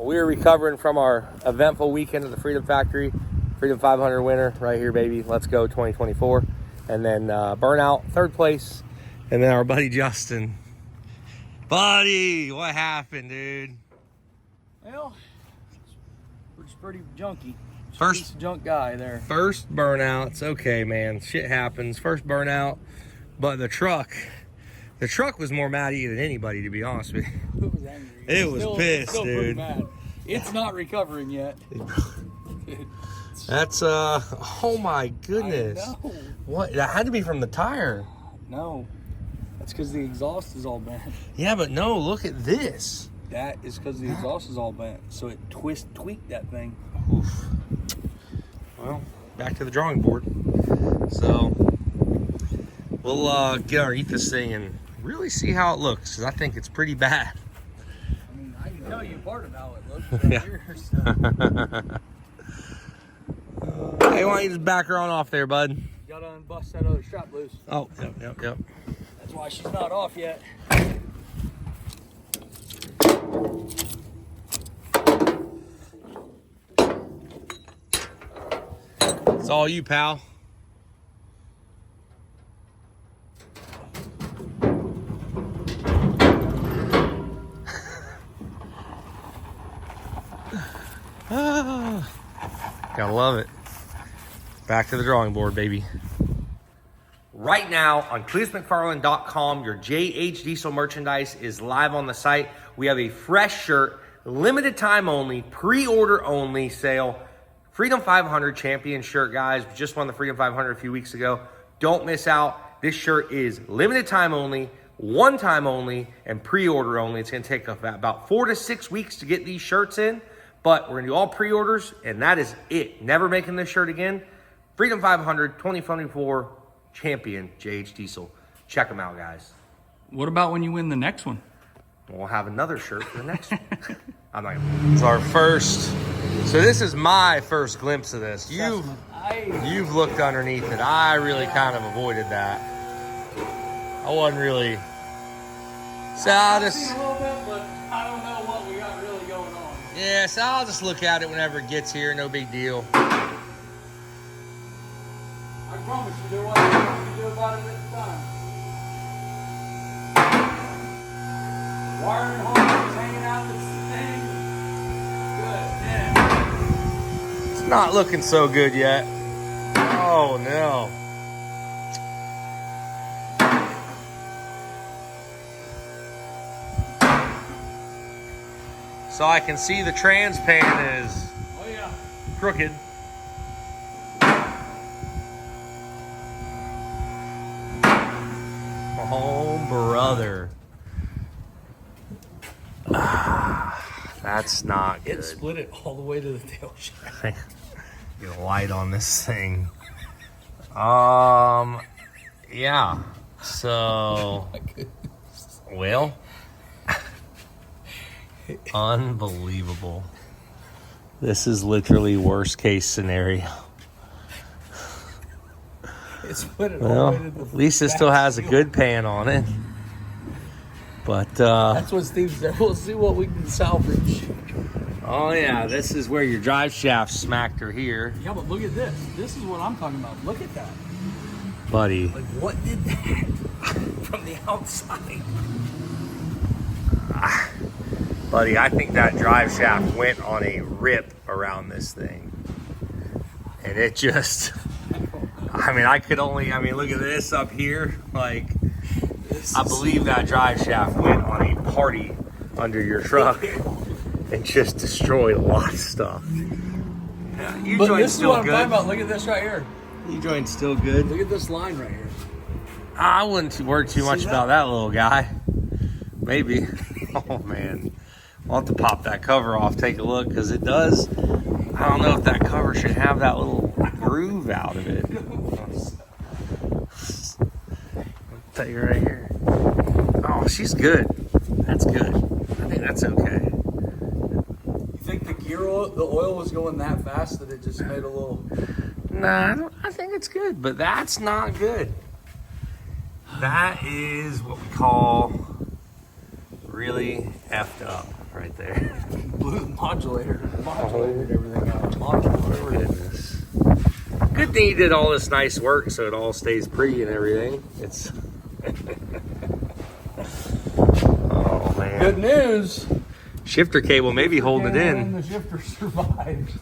We're recovering from our eventful weekend at the Freedom Factory. Freedom 500 winner right here, baby. Let's go 2024. And then burnout, third place. And then our buddy Justin. Buddy, what happened, dude? Well, it's pretty junky. First junk guy there. First burnout. It's okay, man. Shit happens. First burnout. But the truck was more mad at you than anybody, to be honest with you. It was angry. It was pissed, still dude. Mad. It's not recovering yet. That's oh my goodness. I know. What? That had to be from the tire. No, that's because the exhaust is all bent. Yeah, but no, look at this. That is because the exhaust is all bent, so it tweaked that thing. Oof. Well, back to the drawing board. So we'll get underneath this thing and really see how it looks, because I think it's pretty bad. I mean, I can tell you part of how it looks right here. So. Hey, why don't you just back her on off there, bud? You gotta unbust that other strap loose. Oh, yep. That's why she's not off yet. It's all you, pal. Gotta love it. Back to the drawing board, baby. Right now on CleetusandCars.com, your JH Diesel merchandise is live on the site. We have a fresh shirt, limited time only, pre-order only sale. Freedom 500 champion shirt, guys. We just won the Freedom 500 a few weeks ago. Don't miss out. This shirt is limited time only, one time only, and pre-order only. It's going to take about 4 to 6 weeks to get these shirts in, but we're going to do all pre-orders, and that is it. Never making this shirt again. Freedom 500 2024 champion JH Diesel. Check them out, guys. What about when you win the next one? We'll have another shirt for the next one. I'm not gonna... It's our first. So this is my first glimpse of this. You've looked underneath it. I really kind of avoided that. I wasn't really. So I'll just. I've seen a little bit, but I don't know what we got really going on. Yeah, so I'll just look at it whenever it gets here. No big deal. I promise you there wasn't nothing to do about it at the time. Wiring harness hanging out this thing. Good, yeah. It's not looking so good yet. Oh no. So I can see the trans pan is crooked. Oh, brother. That's not good. It split it all the way to the tail shaft. Get a light on this thing. Yeah. So, well, unbelievable. This is literally worst case scenario. It split it all Well, the way to the at least it still has a good pan on it. But that's what Steve said. We'll see what we can salvage. oh yeah, this is where your drive shaft smacked her here, Yeah, but look at this. This is what I'm talking about. Look at that. buddy. Like, what did that from the outside? Buddy, I think that drive shaft went on a rip around this thing, and it just. I mean, look at this up here. Like, I believe that drive shaft went on a party under your truck and just destroyed a lot of stuff. Yeah, you But joint's this is still what I'm good. talking about. Look at this right here. You joint's still good. Look at this line right here. I wouldn't worry too much that? about that little guy. Maybe. Oh, man. I'll have to pop that cover off, take a look, because it does. I don't know if that cover should have that little groove out of it. I'll tell you right here. Oh, she's good. That's good. I think that's okay. You think the oil was going that fast that it just made a little... Nah, I think it's good, but that's not good. That is what we call really effed up right there. Blew the modulated everything out. Modulated. Goodness. Good thing you did all this nice work so it all stays pretty and everything. It's oh man. Good news. Shifter cable maybe holding it in. The shifter survived.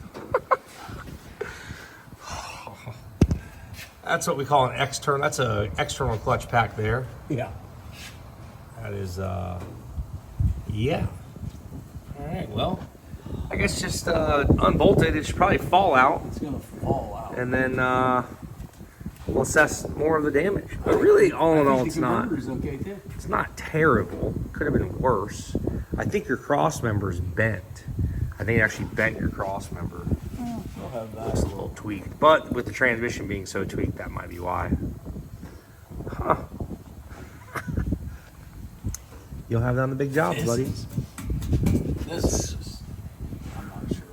That's what we call an external. That's a external clutch pack there. Yeah. That is yeah. All right. Well, I guess just unbolted. It should probably fall out, It's gonna fall out. and then we'll assess more of the damage. But really, all in all, it's not. Okay too. It's not terrible. Could have been worse. I think your cross member is bent. I think it actually bent your cross member. We'll have that. It's a little tweaked. But with the transmission being so tweaked, that might be why. Huh. You'll have that on the big jobs, buddy. This is, I'm not sure.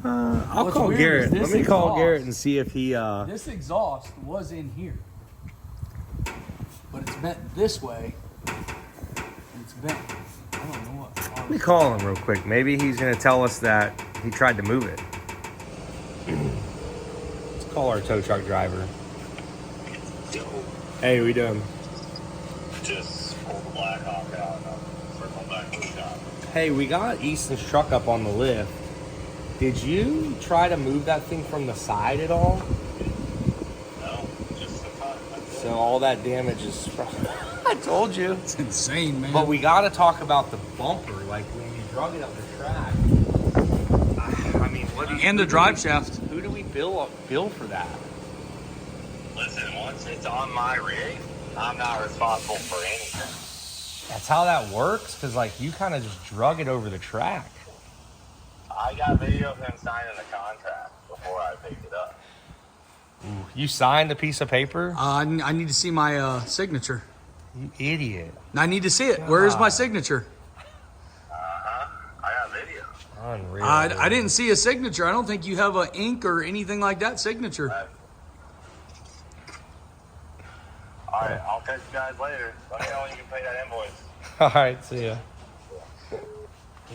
I'll What's call weird Garrett. is Let this me call exhaust- Garrett and see if he... This exhaust was in here, but it's bent this way. And it's bent. I don't know what. Let me call him real quick. Maybe he's going to tell us that he tried to move it. Let's call our tow truck driver. Yo, Hey, we doing? just pull the Blackhawk out and I'll circle back to the shop. Hey, we got Easton's truck up on the lift. Did you try to move that thing from the side at all? No, just the front. That's it. So all that damage is from... I told you. It's insane, man. But we got to talk about the bumper. Like when you drug it up the track. I mean, what do you... And the drive shaft. Who do we bill for that? Listen, once it's on my rig, I'm not responsible for anything. That's how that works? Because, like, you kind of just drug it over the track. I got video of him signing the contract before I picked it up. Ooh, you signed a piece of paper? I need to see my signature. You idiot. I need to see it. Where is my signature? I got video. Unreal. I didn't see a signature. I don't think you have an ink or anything like that signature. All right, I'll catch you guys later. Let me know when you can pay that invoice. All right, see ya.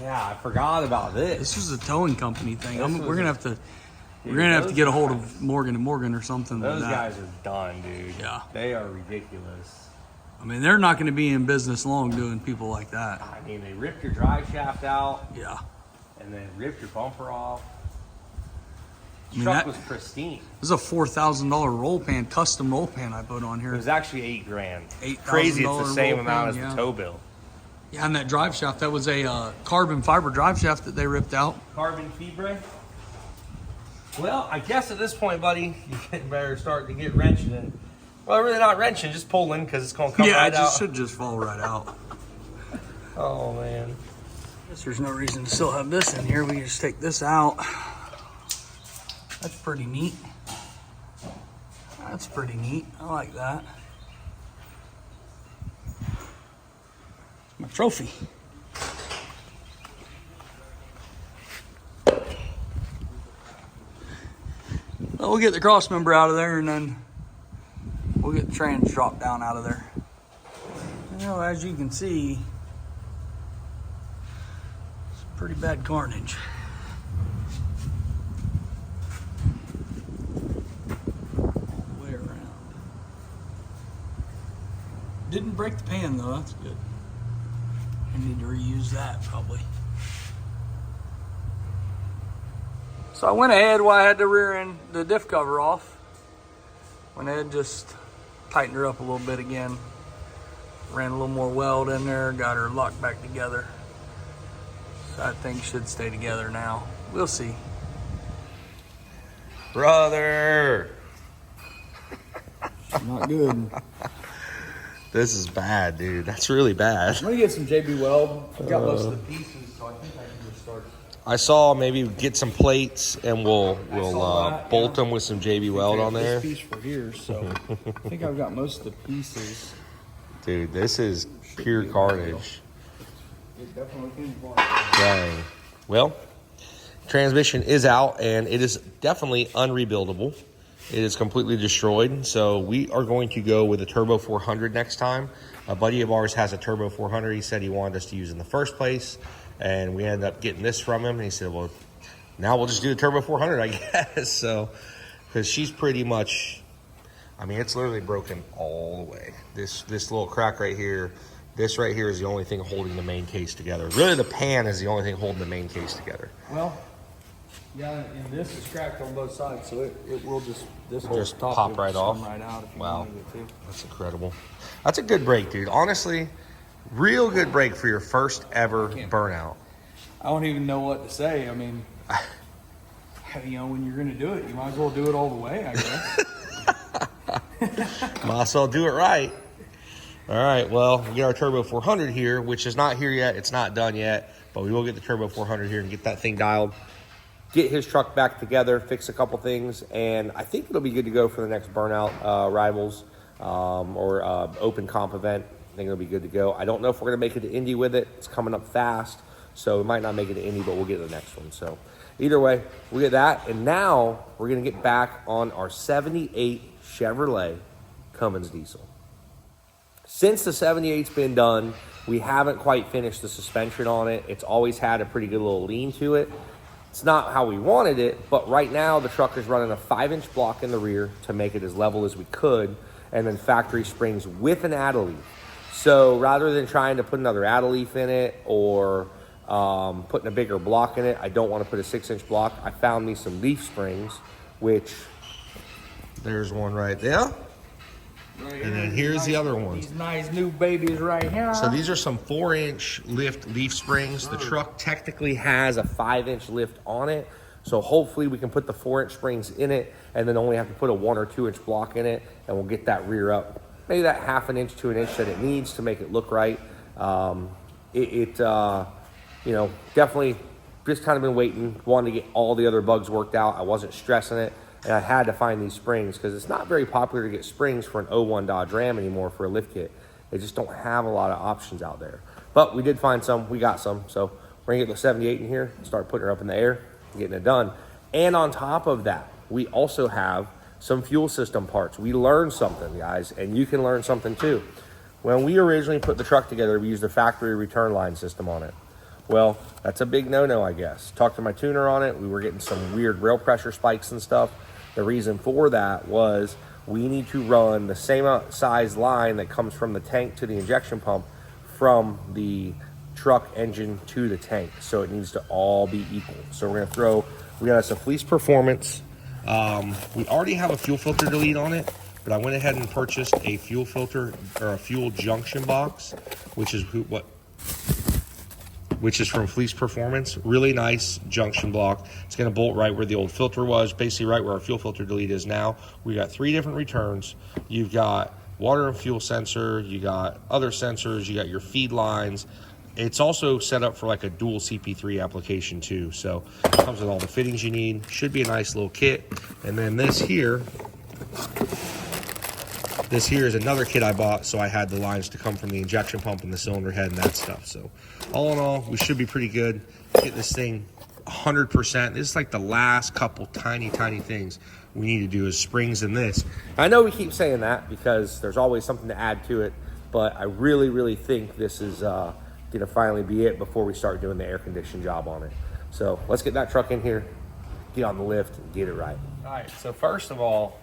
Yeah, I forgot about this. This was a towing company thing. This We're was gonna a- have to. Dude, We're gonna have to those get a hold guys- of Morgan and Morgan or something Those like that. guys are done, dude. Yeah. They are ridiculous. I mean, they're not gonna be in business long doing people like that. I mean, they ripped your drive shaft out Yeah. and then ripped your bumper off. I mean, Truck that- was pristine. This is a $4,000 roll pan, custom roll pan I put on It here. was actually $8,000. $8,000 Crazy, it's the same roll amount pan, as yeah. the tow bill. Yeah, and that drive shaft, that was a carbon fiber drive shaft that they ripped out. Carbon fibre. Well, I guess at this point, buddy, you better start to get wrenching in. Well, really not wrenching, just pulling because it's going to come Yeah, right it just out. should just fall right out. Oh, man. Guess there's no reason to still have this in here. We can just take this out. That's pretty neat. That's pretty neat. I like that. My trophy. Well, we'll get the cross member out of there and then we'll get the trans dropped down out of there. You know, as you can see, it's pretty bad carnage. All the way around. Didn't break the pan though, that's good. I need to reuse that probably. So I went ahead while I had the rear end, the diff cover off. Went ahead and just tightened her up a little bit again. Ran a little more weld in there, got her locked back together. So that thing should stay together now. We'll see. Brother. Not good. This is bad, dude. That's really bad. I'm gonna get some JB Weld. I've got most of the pieces, so I think I can just start. I saw maybe get some plates and we'll saw that, bolt yeah. them with some JB Weld on there. This piece for here, so I think I've got most of the pieces. Dude, this is pure carnage. It definitely can be. Dang. Well, transmission is out and it is definitely unrebuildable. It is completely destroyed. So we are going to go with a Turbo 400 next time. A buddy of ours has a Turbo 400. He said he wanted us to use in the first place. And we ended up getting this from him. And he said, well, now we'll just do the Turbo 400, I guess. So, because she's pretty much, I mean, it's literally broken all the way. This little crack right here, this right here is the only thing holding the main case together. Really, the pan is the only thing holding the main case together. Well, yeah, and this is cracked on both sides, so it will just, this whole Just top pop will right just off. come right out if you Wow. wanted it to. That's incredible. That's a good break, dude. Honestly, real good break for your first ever burnout. I don't even know what to say. I mean, you know, when you're going to do it, you might as well do it all the way, I guess. Might as well do it right. All right, well, we got our Turbo 400 here, which is not here yet. It's not done yet, but we will get the Turbo 400 here and get that thing dialed. Get his truck back together, fix a couple things, and I think it'll be good to go for the next burnout rivals or open comp event. I think it'll be good to go. I don't know if we're going to make it to Indy with it. It's coming up fast, so we might not make it to Indy, but we'll get to the next one. So either way, we'll get that. And now we're going to get back on our 78 Chevrolet Cummins diesel. Since the 78's been done, we haven't quite finished the suspension on it. It's always had a pretty good little lean to it. It's not how we wanted it, but right now the truck is running a 5-inch block in the rear to make it as level as we could, and then factory springs with an add leaf. So rather than trying to put another add leaf in it or putting a bigger block in it, I don't want to put a 6-inch block. I found me some leaf springs, which there's one right there. Right, And then here's the other ones. These nice new babies right here. So these are some 4-inch lift leaf springs. The truck technically has a 5-inch lift on it. So hopefully we can put the 4-inch springs in it and then only have to put a 1 or 2-inch block in it, and we'll get that rear up. Maybe that 1/2 inch to an inch that it needs to make it look right. You know, definitely just kind of been waiting, wanted to get all the other bugs worked out. I wasn't stressing it. And I had to find these springs because it's not very popular to get springs for an 01 Dodge Ram anymore for a lift kit. They just don't have a lot of options out there. But we did find some. We got some. So we're going to get the 78 in here, start putting her up in the air, getting it done. And on top of that, we also have some fuel system parts. We learned something, guys, and you can learn something too. When we originally put the truck together, we used a factory return line system on it. Well, that's a big no-no, I guess. Talked to my tuner on it. We were getting some weird rail pressure spikes and stuff. The reason for that was we need to run the same size line that comes from the tank to the injection pump from the truck engine to the tank. So it needs to all be equal. So we're gonna we got us a Fleece Performance. We already have a fuel filter delete on it, but I went ahead and purchased a fuel filter or a fuel junction box, which is from Fleece Performance. Really nice junction block. It's going to bolt right where the old filter was, basically right where our fuel filter delete is now. We got 3 different returns. You've got water and fuel sensor, you got other sensors, you got your feed lines. It's also set up for like a dual CP3 application too. So it comes with all the fittings you need. Should be a nice little kit. And then this here is another kit I bought, so I had the lines to come from the injection pump and the cylinder head and that stuff. So all in all, we should be pretty good. Get this thing 100%. This is like the last couple tiny things we need to do is springs in this. I know we keep saying that because there's always something to add to it, but I really think this is gonna finally be it before we start doing the air condition job on it. So let's get that truck in here, get on the lift, and get it right. All right, so first of all,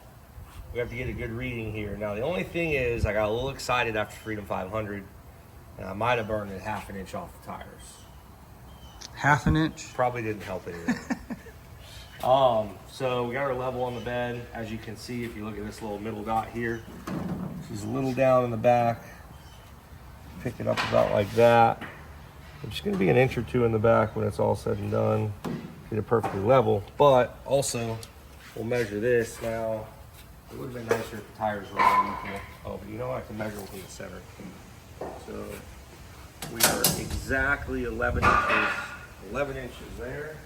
we have to get a good reading here. Now, the only thing is I got a little excited after Freedom 500, and I might have burned it 1/2 inch off the tires. 1/2 inch? Probably didn't help anything. So we got our level on the bed. As you can see, if you look at this little middle dot here, she's a little down in the back. Pick it up about like that. It's going to be an inch or 2 in the back when it's all said and done. Get it perfectly level. But also, we'll measure this now. It would have been nicer if the tires were all equal. Oh, but you know what? I can measure from the center. So we are exactly 11 inches. 11 inches there.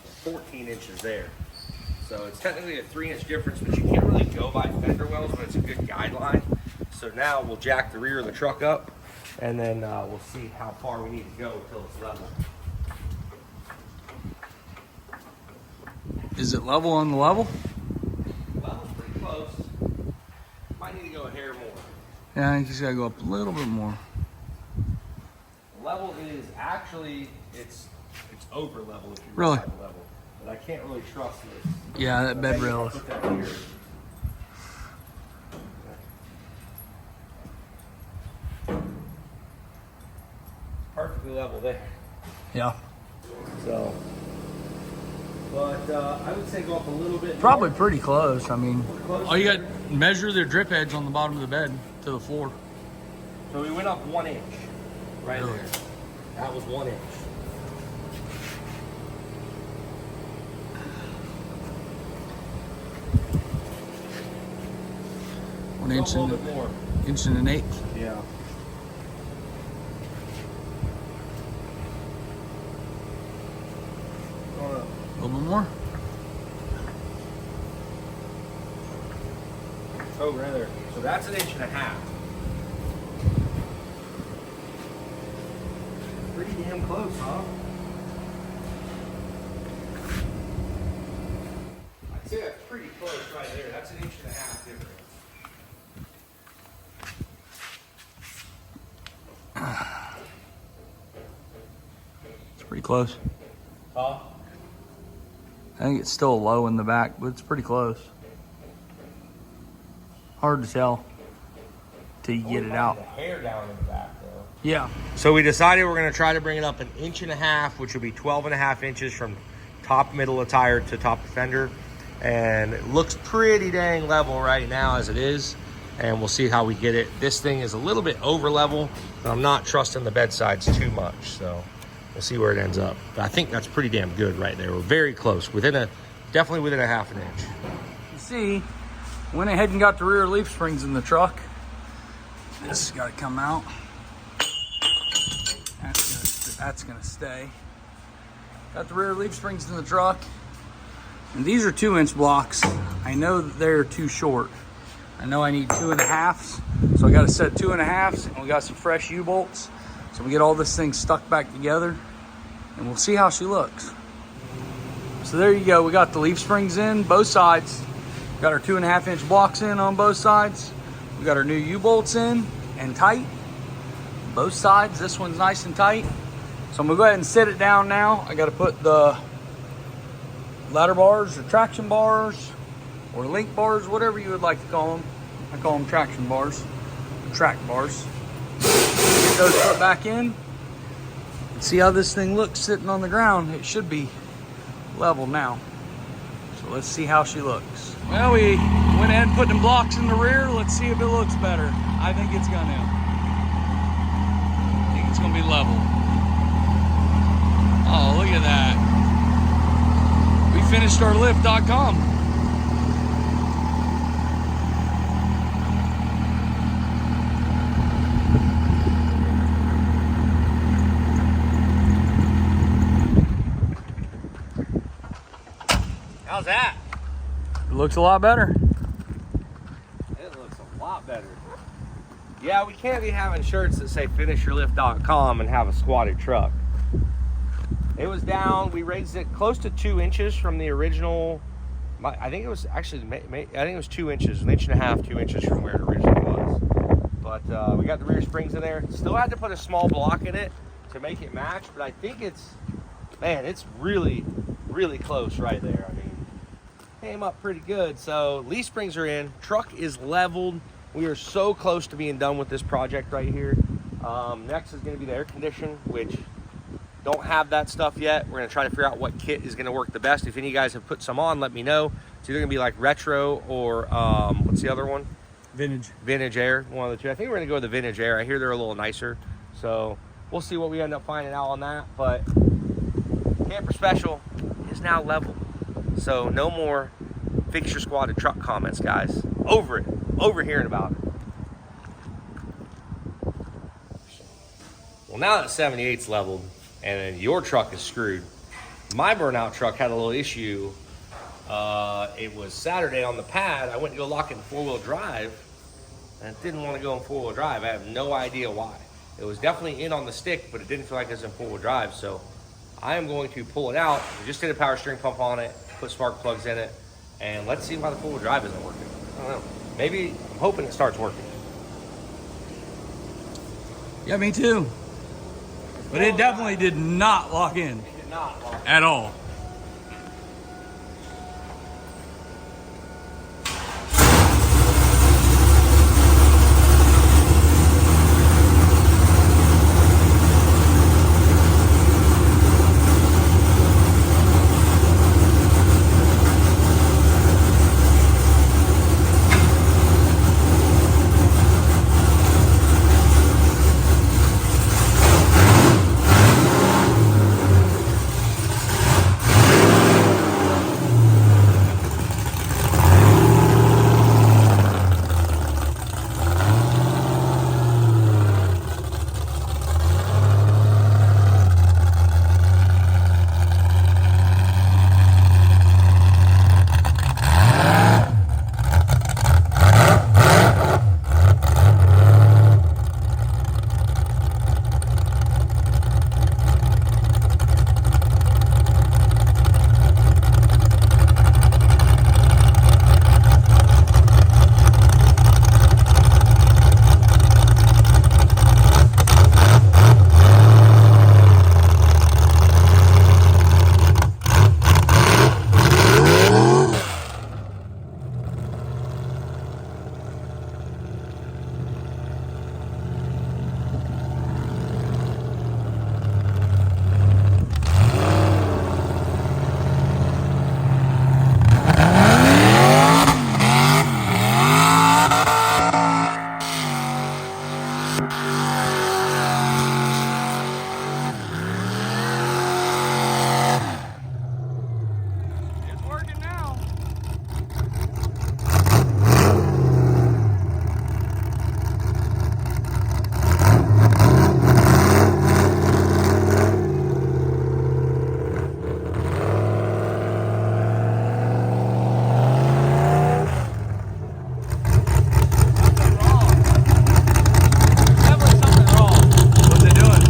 And 14 inches there. So it's technically a 3-inch difference, but you can't really go by fender wells, but it's a good guideline. So now we'll jack the rear of the truck up, and then we'll see how far we need to go until it's level. Is it level on the level? Level's pretty close. Might need to go a hair more. Yeah, I think he's got to go up a little bit more. Level is actually, it's over level if you Really? decide level. But I can't really trust this. Yeah, that bed Maybe rail I'll is. put that here. Perfectly level there. Yeah. So, but I would say go up a little bit. Probably more. pretty close. I mean, Close. all you got to measure the drip edge on the bottom of the bed to the floor. So we went up 1 inch right Really? there. That was 1 inch. One inch A and little bit more. inch and an eighth. Yeah. A little bit more. Oh, right there. So that's 1.5 inches. Pretty damn close, huh? I'd say that's pretty close right there. That's 1.5 inches difference. It's pretty close. Huh? I think it's still low in the back, but it's pretty close. Hard to tell till you get it out. The hair down in the back, though. Yeah. So we decided we're going to try to bring it up 1.5 inches, which will be 12.5 inches from top middle of tire to top of fender. And it looks pretty dang level right now as it is. And we'll see how we get it. This thing is a little bit over level, but I'm not trusting the bed sides too much. So we'll see where it ends up. But I think that's pretty damn good right there. We're very close, definitely within 1/2 inch. You see, went ahead and got the rear leaf springs in the truck. This has got to come out. That's gonna stay. Got the rear leaf springs in the truck. And these are 2-inch blocks. I know that they're too short. I know I need 2.5s. So I got to set 2.5s, and we got some fresh U-bolts. So we get all this thing stuck back together, and we'll see how she looks. So there you go. We got the leaf springs in both sides. Got our 2.5-inch blocks in on both sides. We got our new U-bolts in and tight. Both sides. This one's nice and tight. So I'm gonna go ahead and sit it down now. I got to put the ladder bars or traction bars or link bars, whatever you would like to call them. I call them traction bars, or track bars. Get those put back in. And see how this thing looks sitting on the ground. It should be level now. So let's see how she looks. Well, we went ahead and put them blocks in the rear. Let's see if it looks better. I think it's gonna. I think it's gonna be level. Oh, look at that. We finished our lift.com. How's that? It looks a lot better. It looks a lot better. Yeah, we can't be having shirts that say finishyourlift.com and have a squatted truck. It was down, we raised it close to 2 inches from the original. I think it was actually, I think it was 2 inches, 1.5 inches, 2 inches from where it originally was. But we got the rear springs in there. Still had to put a small block in it to make it match, but I think it's, man, it's really, really close right there. I mean, came up pretty good. So leaf springs are in, truck is leveled. We are so close to being done with this project right here. Next is gonna be the air condition, which don't have that stuff yet. We're gonna try to figure out what kit is gonna work the best. If any of you guys have put some on, let me know. It's either gonna be like retro or what's the other one? Vintage air, one of the two. I think we're gonna go with the vintage air. I hear they're a little nicer. So we'll see what we end up finding out on that. But Camper Special is now level. So no more fix your squatted truck comments, guys. Over it, over hearing about it. Well, now that 78's leveled and then your truck is screwed, my burnout truck had a little issue. It was Saturday on the pad. I went to go lock it in 4-wheel drive and it didn't want to go in 4-wheel drive. I have no idea why. It was definitely in on the stick, but it didn't feel like it was in 4-wheel drive. So I am going to pull it out. We just did a power steering pump on it, put spark plugs in it, and let's see why the 4-wheel drive isn't working. I don't know. Maybe, I'm hoping it starts working. Yeah, me too. But it definitely did not lock in. It did not lock At all. It's working now. What's it doing?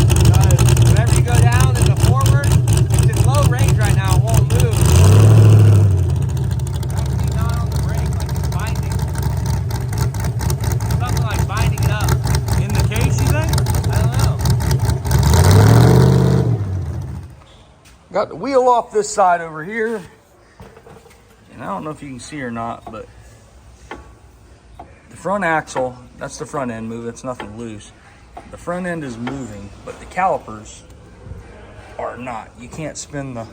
Whenever you go down in the forward, it's in low range right now. It won't move. Probably not on the brake, like it's binding. Something like binding it up. In the case, you think? I don't know. Got the wheel off this side over here. And I don't know if you can see or not, but the front axle, that's the front end move. It's nothing loose. The front end is moving, but the calipers are not. You can't spin the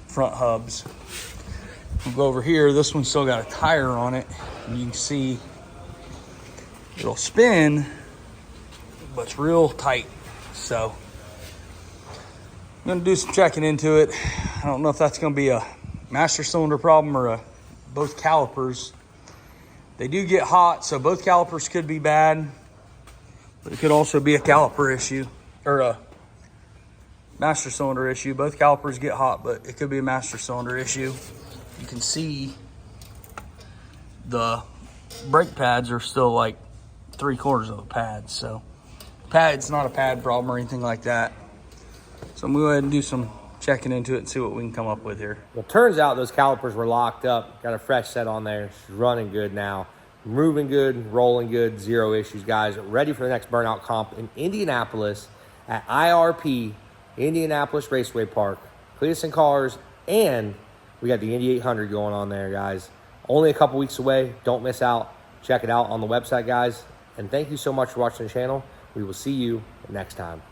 front hubs. We'll go over here. This one's still got a tire on it. And you can see it'll spin, but it's real tight. So I'm gonna do some checking into it. I don't know if that's gonna be a master cylinder problem or both calipers. They do get hot, so both calipers could be bad, but it could also be a caliper issue or a master cylinder issue. Both calipers get hot, but it could be a master cylinder issue. You can see the brake pads are still like 3/4 of a pad, so pad's not a pad problem or anything like that. So I'm gonna go ahead and do some checking into it and see what we can come up with here. Well, turns out those calipers were locked up. Got a fresh set on there. She's running good now. Moving good, rolling good, zero issues, guys. Ready for the next burnout comp in Indianapolis at IRP, Indianapolis Raceway Park. Cleetus and Cars, and we got the Indy 800 going on there, guys. Only a couple weeks away. Don't miss out. Check it out on the website, guys. And thank you so much for watching the channel. We will see you next time.